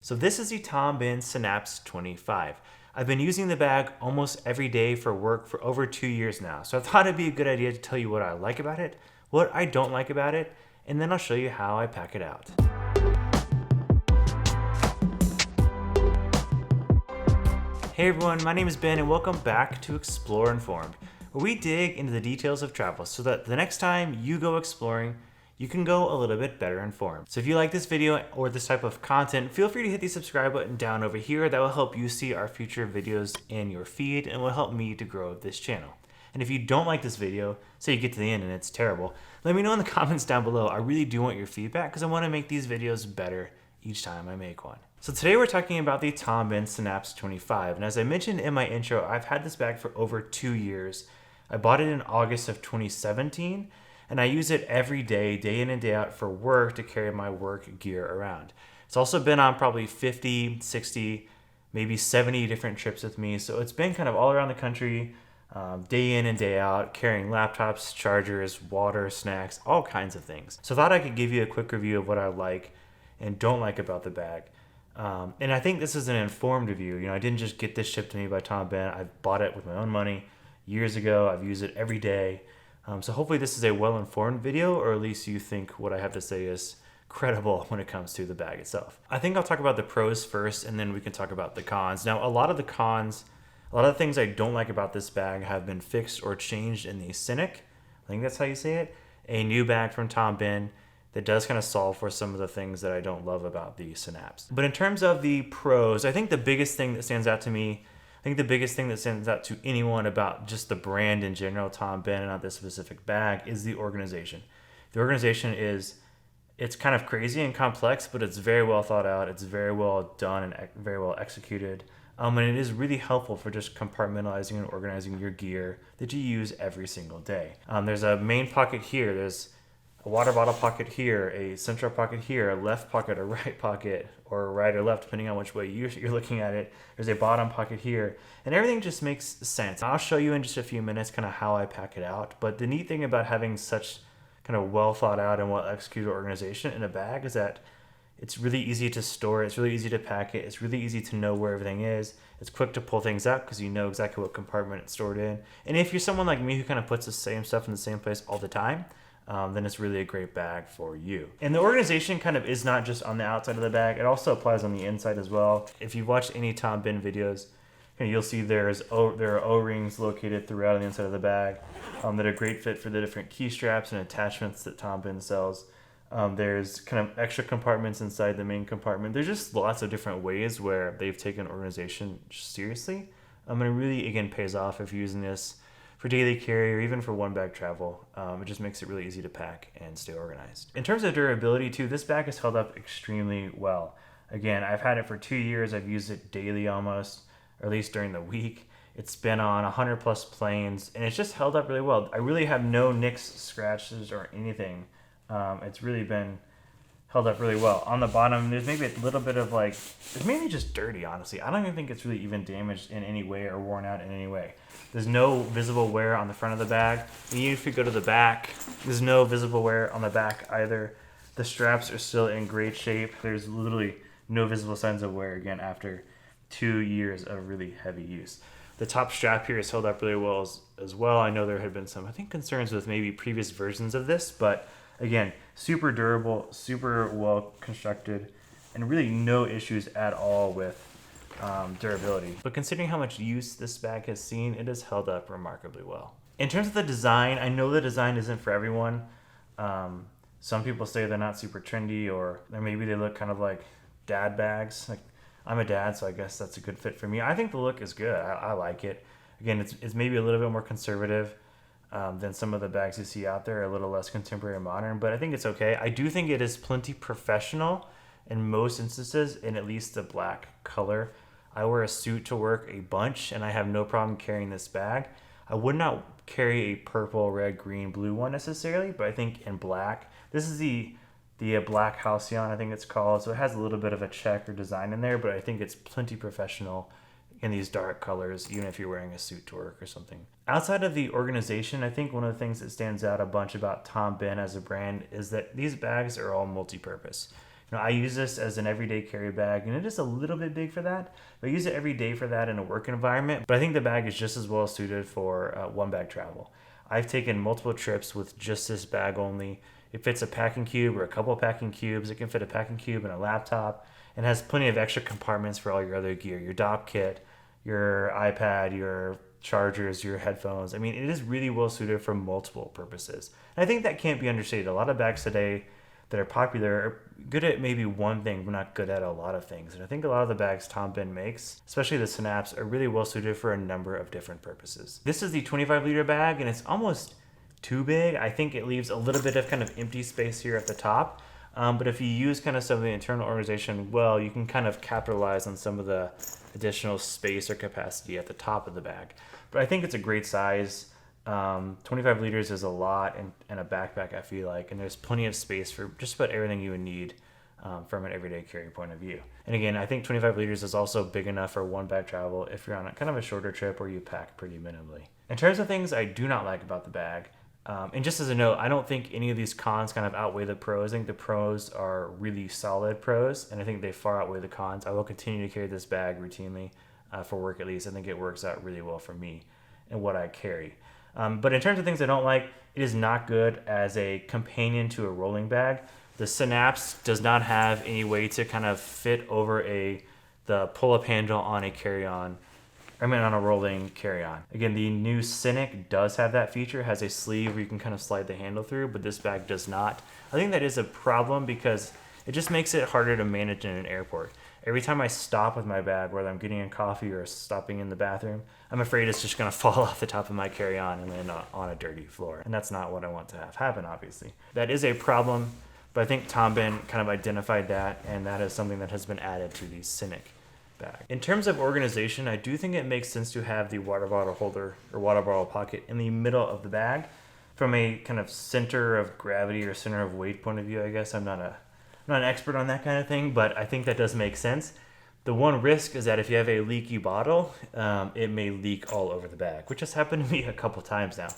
So this is the Bihn Synapse 25. I've been using the bag almost every day for work for over 2 years now, so I thought it'd be a good idea to tell you what I like about it, what I don't like about it, and then I'll show you how I pack it out. Hey everyone, my name is Ben and welcome back to ExploreInformed, where we dig into the details of travel so that the next time you go exploring, you can go a little bit better informed. So if you like this video or this type of content, feel free to hit the subscribe button down over here. That will help you see our future videos in your feed and will help me to grow this channel. And if you don't like this video, say you get to the end and it's terrible, let me know in the comments down below. I really do want your feedback because I want to make these videos better each time I make one. So today we're talking about the Bihn Synapse 25. And as I mentioned in my intro, I've had this bag for over 2 years. I bought it in August of 2017. And I use it every day, day in and day out for work to carry my work gear around. It's also been on probably 50, 60, maybe 70 different trips with me. So it's been kind of all around the country, day in and day out, carrying laptops, chargers, water, snacks, all kinds of things. So I thought I could give you a quick review of what I like and don't like about the bag. And I think this is an informed review. You know, I didn't just get this shipped to me by Bihn. I bought it with my own money years ago. I've used it every day. So hopefully this is a well-informed video, or at least you think what I have to say is credible when it comes to the bag itself. I think I'll talk about the pros first, and then we can talk about the cons. Now, a lot of the things I don't like about this bag have been fixed or changed in the Cynic. I think that's how you say it. A new bag from Bihn that does kind of solve for some of the things that I don't love about the Synapse. But in terms of the pros, I think the biggest thing that stands out to me, I think the biggest thing that stands out to anyone about just the brand in general, Bihn, and not this specific bag, is the organization. The organization it's kind of crazy and complex, but it's very well thought out. It's very well done and very well executed. And it is really helpful for just compartmentalizing and organizing your gear that you use every single day. There's a main pocket here. There's a water bottle pocket here, a central pocket here, a left pocket, a right pocket, or right or left, depending on which way you're looking at it. There's a bottom pocket here, and everything just makes sense. I'll show you in just a few minutes kind of how I pack it out, but the neat thing about having such kind of well thought out and well executed organization in a bag is that it's really easy to store, it's really easy to pack it, it's really easy to know where everything is. It's quick to pull things out because you know exactly what compartment it's stored in. And if you're someone like me who kind of puts the same stuff in the same place all the time, then it's really a great bag for you. And the organization kind of is not just on the outside of the bag, it also applies on the inside as well. If you've watched any Bihn videos, you'll see there are O-rings located throughout on the inside of the bag that are great fit for the different key straps and attachments that Bihn sells. There's kind of extra compartments inside the main compartment. There's just lots of different ways where they've taken organization seriously. And it really, again, pays off if you're using this for daily carry or even for one bag travel. It just makes it really easy to pack and stay organized. In terms of durability too, this bag has held up extremely well. Again, I've had it for 2 years. I've used it daily almost, or at least during the week. It's been on 100 plus planes and it's just held up really well. I really have no nicks, scratches, or anything. It's really been held up really well. On the bottom, there's maybe a little bit of it's mainly just dirty, honestly. I don't even think it's really even damaged in any way or worn out in any way. There's no visible wear on the front of the bag. And even if you go to the back, there's no visible wear on the back either. The straps are still in great shape. There's literally no visible signs of wear again after 2 years of really heavy use. The top strap here is held up really well as well. I know there had been some, I think, concerns with maybe previous versions of this, but again, super durable, super well constructed, and really no issues at all with durability. But considering how much use this bag has seen, it has held up remarkably well. In terms of the design, I know the design isn't for everyone. Some people say they're not super trendy, or maybe they look kind of like dad bags. Like, I'm a dad, so I guess that's a good fit for me. I think the look is good. I like it. Again, it's maybe a little bit more conservative than some of the bags you see out there, a little less contemporary and modern, but I think it's okay. I do think it is plenty professional in most instances, in at least the black color. I wear a suit to work a bunch, and I have no problem carrying this bag. I would not carry a purple, red, green, blue one necessarily, but I think in black, this is the black Halcyon, I think it's called, so it has a little bit of a check or design in there, but I think it's plenty professional in these dark colors, even if you're wearing a suit to work or something. Outside of the organization, I think one of the things that stands out a bunch about Bihn as a brand is that these bags are all multi-purpose. I use this as an everyday carry bag, and it is a little bit big for that, but I use it every day for that in a work environment. But I think the bag is just as well suited for one bag travel. I've taken multiple trips with just this bag only. It fits a packing cube or a couple of packing cubes. It can fit a packing cube and a laptop, and has plenty of extra compartments for all your other gear, your dock kit, your iPad, your chargers, your headphones. I mean, it is really well suited for multiple purposes. And I think that can't be understated. A lot of bags today that are popular are good at maybe one thing, but not good at a lot of things. And I think a lot of the bags Tom Bihn makes, especially the Synapse, are really well suited for a number of different purposes. This is the 25-liter bag, and it's almost too big. I think it leaves a little bit of kind of empty space here at the top. But if you use kind of some of the internal organization well, you can kind of capitalize on some of the additional space or capacity at the top of the bag. But I think it's a great size. 25 liters is a lot in a backpack, I feel like, and there's plenty of space for just about everything you would need from an everyday carry point of view. And again, I think 25 liters is also big enough for one bag travel if you're on a kind of a shorter trip where you pack pretty minimally. In terms of things I do not like about the bag, and just as a note, I don't think any of these cons kind of outweigh the pros. I think the pros are really solid pros, and I think they far outweigh the cons. I will continue to carry this bag routinely for work at least. I think it works out really well for me and what I carry. But in terms of things I don't like, it is not good as a companion to a rolling bag. The Synapse does not have any way to kind of fit over the pull-up handle on a carry-on. on a rolling carry-on. Again, the new Scenic does have that feature, has a sleeve where you can kind of slide the handle through, but this bag does not. I think that is a problem because it just makes it harder to manage in an airport. Every time I stop with my bag, whether I'm getting a coffee or stopping in the bathroom, I'm afraid it's just going to fall off the top of my carry-on and land on a dirty floor. And that's not what I want to have happen, obviously. That is a problem, but I think Tom Bihn kind of identified that, and that is something that has been added to the Scenic bag. In terms of organization, I do think it makes sense to have the water bottle holder or water bottle pocket in the middle of the bag. From a kind of center of gravity or center of weight point of view, I guess I'm not an expert on that kind of thing, but I think that does make sense. The one risk is that if you have a leaky bottle, it may leak all over the bag, which has happened to me a couple times now.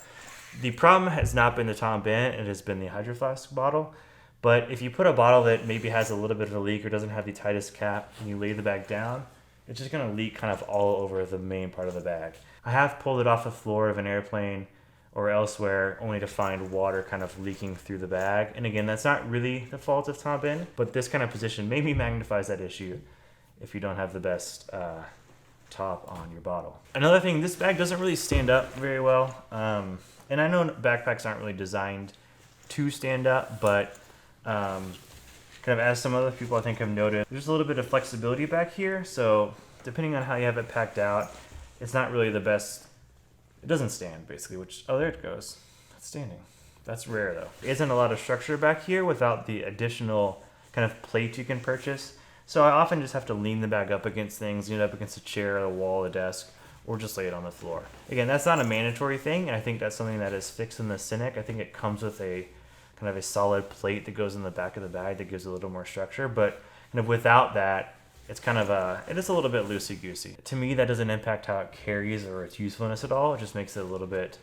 The problem has not been the Tom Bihn, it has been the Hydro Flask bottle. But if you put a bottle that maybe has a little bit of a leak or doesn't have the tightest cap and you lay the bag down, it's just going to leak kind of all over the main part of the bag. I have pulled it off the floor of an airplane or elsewhere only to find water kind of leaking through the bag. And again, that's not really the fault of Tom Bihn, but this kind of position maybe magnifies that issue if you don't have the best top on your bottle. Another thing, this bag doesn't really stand up very well. And I know backpacks aren't really designed to stand up, but kind of as some other people I think have noted, there's a little bit of flexibility back here. So depending on how you have it packed out, it's not really the best. It doesn't stand basically, there it goes. It's standing. That's rare though. There isn't a lot of structure back here without the additional kind of plate you can purchase. So I often just have to lean the bag up against things, up against a chair, a wall, a desk, or just lay it on the floor. Again, that's not a mandatory thing, and I think that's something that is fixed in the Scenic. I think it comes with a kind of a solid plate that goes in the back of the bag that gives a little more structure, but kind of without that, it's kind of it is a little bit loosey-goosey. To me, that doesn't impact how it carries or its usefulness at all. It just makes it a little bit,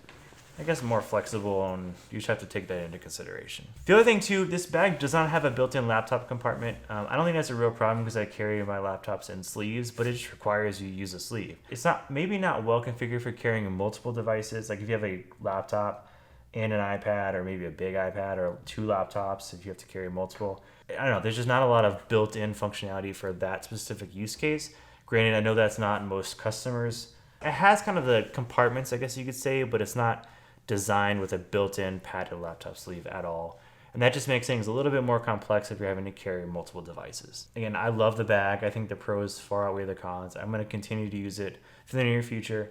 I guess, more flexible, and you just have to take that into consideration. The other thing too, this bag does not have a built-in laptop compartment. I don't think that's a real problem because I carry my laptops in sleeves, but it just requires you use a sleeve. It's maybe not well configured for carrying multiple devices. Like if you have a laptop and an iPad, or maybe a big iPad, or two laptops if you have to carry multiple. I don't know, there's just not a lot of built-in functionality for that specific use case. Granted, I know that's not most customers. It has kind of the compartments, I guess you could say, but it's not designed with a built-in padded laptop sleeve at all. And that just makes things a little bit more complex if you're having to carry multiple devices. Again, I love the bag. I think the pros far outweigh the cons. I'm going to continue to use it for the near future.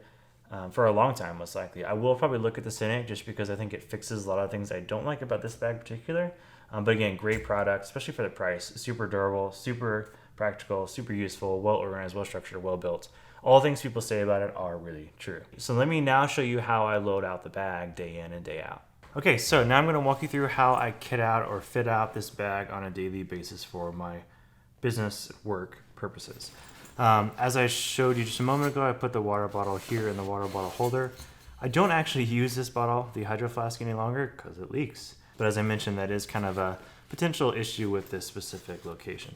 For a long time, most likely. I will probably look at the Scenic just because I think it fixes a lot of things I don't like about this bag in particular. But again, great product, especially for the price. Super durable, super practical, super useful, well organized, well structured, well built. All things people say about it are really true. So let me now show you how I load out the bag day in and day out. Okay, so now I'm going to walk you through how I kit out or fit out this bag on a daily basis for my business work purposes. As I showed you just a moment ago, I put the water bottle here in the water bottle holder. I don't actually use this bottle, the Hydro Flask, any longer because it leaks. But as I mentioned, that is kind of a potential issue with this specific location.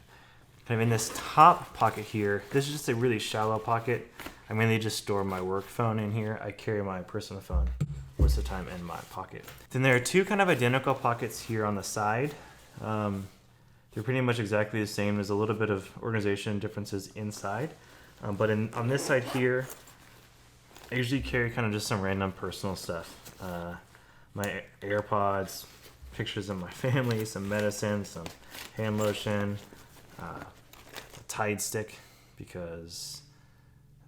Kind of in this top pocket here, this is just a really shallow pocket. I mainly just store my work phone in here. I carry my personal phone most of the time in my pocket. Then there are two kind of identical pockets here on the side. They're pretty much exactly the same. There's a little bit of organization differences inside. But on this side here, I usually carry kind of just some random personal stuff. My AirPods, pictures of my family, some medicine, some hand lotion, a Tide stick, because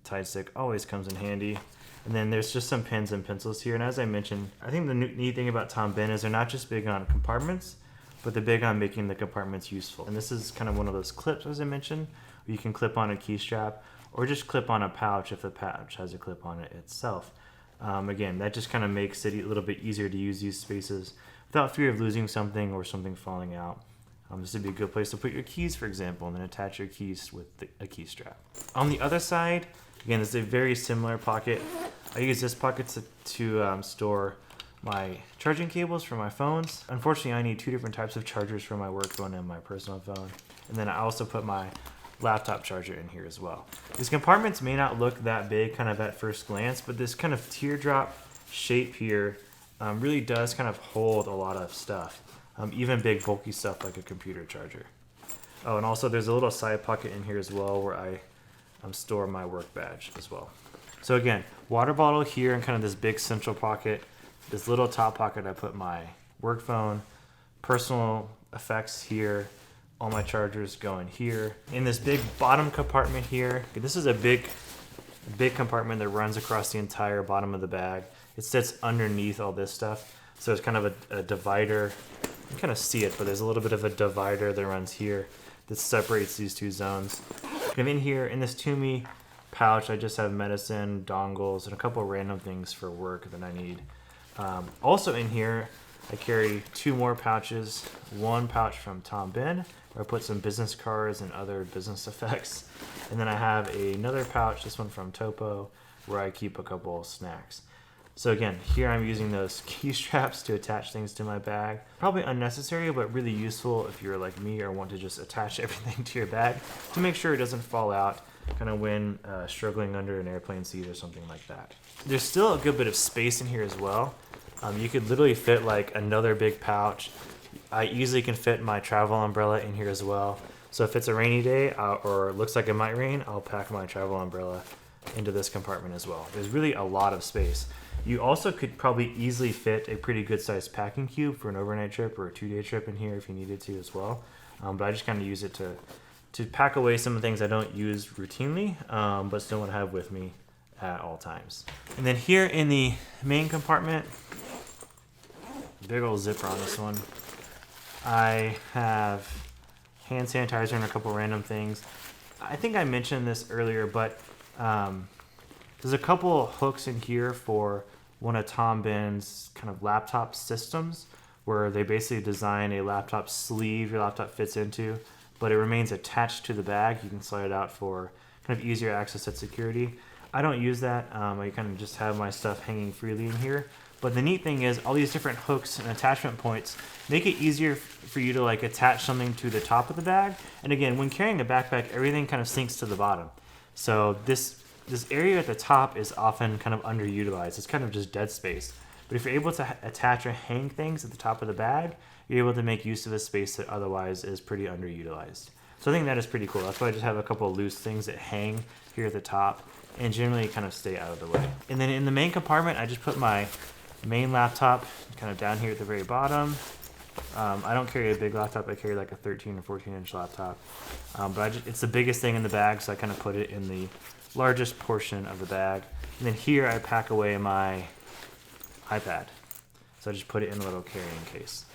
a Tide stick always comes in handy. And then there's just some pens and pencils here. And as I mentioned, I think the neat thing about Tom Bihn is they're not just big on compartments, but they're big on making the compartments useful. And this is kind of one of those clips, as I mentioned, where you can clip on a key strap or just clip on a pouch if the pouch has a clip on it itself. Again, that just kind of makes it a little bit easier to use these spaces without fear of losing something or something falling out. This would be a good place to put your keys, for example, and then attach your keys with a key strap. On the other side, again, this is a very similar pocket. I use this pocket to store my charging cables for my phones. Unfortunately, I need two different types of chargers for my work phone and my personal phone. And then I also put my laptop charger in here as well. These compartments may not look that big kind of at first glance, but this kind of teardrop shape here really does kind of hold a lot of stuff, even big bulky stuff like a computer charger. Oh, and also there's a little side pocket in here as well where I store my work badge as well. So again, water bottle here and kind of this big central pocket. This little top pocket, I put my work phone, personal effects here, all my chargers go in here. In this big bottom compartment here, this is a big compartment that runs across the entire bottom of the bag. It sits underneath all this stuff. So it's kind of a divider. You can kind of see it, but there's a little bit of a divider that runs here that separates these two zones. And in here, in this Toomey pouch, I just have medicine, dongles, and a couple of random things for work that I need. Also in here, I carry two more pouches. One pouch from Tom Bihn, where I put some business cards and other business effects. And then I have another pouch, this one from Topo, where I keep a couple of snacks. So again, here I'm using those key straps to attach things to my bag. Probably unnecessary, but really useful if you're like me or want to just attach everything to your bag to make sure it doesn't fall out kind of when struggling under an airplane seat or something like that. There's still a good bit of space in here as well. You could literally fit like another big pouch. I easily can fit my travel umbrella in here as well. So if it's a rainy day or it looks like it might rain, I'll pack my travel umbrella into this compartment as well. There's really a lot of space. You also could probably easily fit a pretty good sized packing cube for an overnight trip or a 2-day trip in here if you needed to as well. But I just kind of use it to pack away some of the things I don't use routinely, but still want to have with me at all times. And then here in the main compartment, big old zipper on this one, I have hand sanitizer and a couple random things. I think I mentioned this earlier, but there's a couple hooks in here for one of Tom Bihn's kind of laptop systems, where they basically design a laptop sleeve your laptop fits into, but it remains attached to the bag. You can slide it out for kind of easier access at security. I don't use that. I kind of just have my stuff hanging freely in here. But the neat thing is all these different hooks and attachment points make it easier for you to like attach something to the top of the bag. And again, when carrying a backpack, everything kind of sinks to the bottom. So this area at the top is often kind of underutilized. It's kind of just dead space. But if you're able to attach or hang things at the top of the bag, you're able to make use of a space that otherwise is pretty underutilized. So I think that is pretty cool. That's why I just have a couple of loose things that hang here at the top and generally kind of stay out of the way. And then in the main compartment, I just put my main laptop kind of down here at the very bottom. I don't carry a big laptop. I carry like a 13 or 14 inch laptop. But it's the biggest thing in the bag, so I kind of put it in the largest portion of the bag. And then here I pack away my iPad. So I just put it in a little carrying case.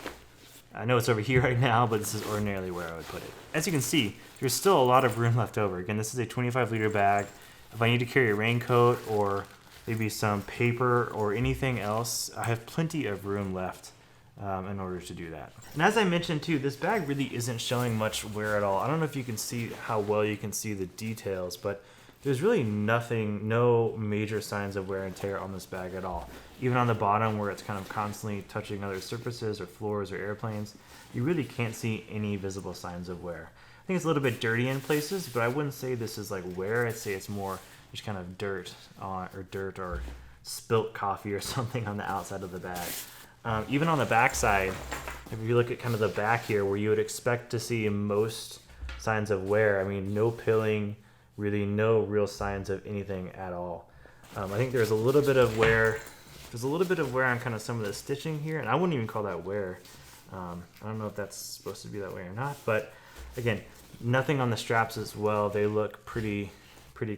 I know it's over here right now, but this is ordinarily where I would put it. As you can see, there's still a lot of room left over. Again, this is a 25-liter bag. If I need to carry a raincoat or maybe some paper or anything else, I have plenty of room left in order to do that. And as I mentioned too, this bag really isn't showing much wear at all. I don't know if you can see how well you can see the details, but there's really nothing, no major signs of wear and tear on this bag at all. Even on the bottom where it's kind of constantly touching other surfaces or floors or airplanes, you really can't see any visible signs of wear. I think it's a little bit dirty in places, but I wouldn't say this is like wear. I'd say it's more just kind of dirt or spilt coffee or something on the outside of the bag. Even on the back side, if you look at kind of the back here where you would expect to see most signs of wear, I mean, no pilling, really no real signs of anything at all. I think there's a little bit of wear. There's a little bit of wear on kind of some of the stitching here, and I wouldn't even call that wear. I don't know if that's supposed to be that way or not, but again, nothing on the straps as well. They look pretty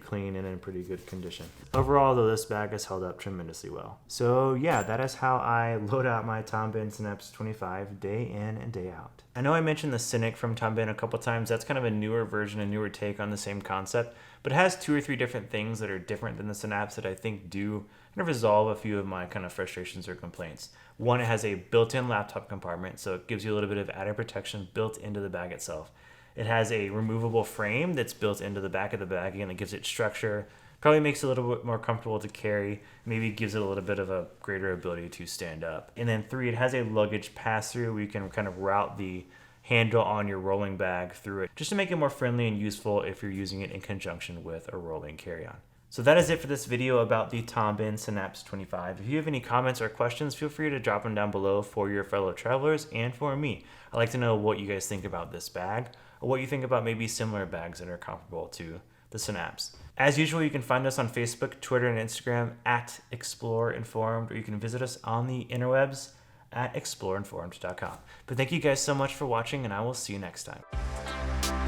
clean and in pretty good condition. Overall, though, this bag has held up tremendously well. So yeah, that is how I load out my Bihn Synapse 25 day in and day out. I know I mentioned the Cynic from Bihn a couple times. That's kind of a newer version, a newer take on the same concept, but it has 2 or 3 different things that are different than the Synapse that I think do kind of resolve a few of my kind of frustrations or complaints. One, it has a built-in laptop compartment, so it gives you a little bit of added protection built into the bag itself. It has a removable frame that's built into the back of the bag. Again, it gives it structure, probably makes it a little bit more comfortable to carry, maybe gives it a little bit of a greater ability to stand up. And then 3, it has a luggage pass-through where you can kind of route the handle on your rolling bag through it, just to make it more friendly and useful if you're using it in conjunction with a rolling carry-on. So that is it for this video about the Bihn Synapse 25. If you have any comments or questions, feel free to drop them down below for your fellow travelers and for me. I'd like to know what you guys think about this bag, or what you think about maybe similar bags that are comparable to the Synapse. As usual, you can find us on Facebook, Twitter, and Instagram at ExploreInformed, or you can visit us on the interwebs at ExploreInformed.com. But thank you guys so much for watching, and I will see you next time.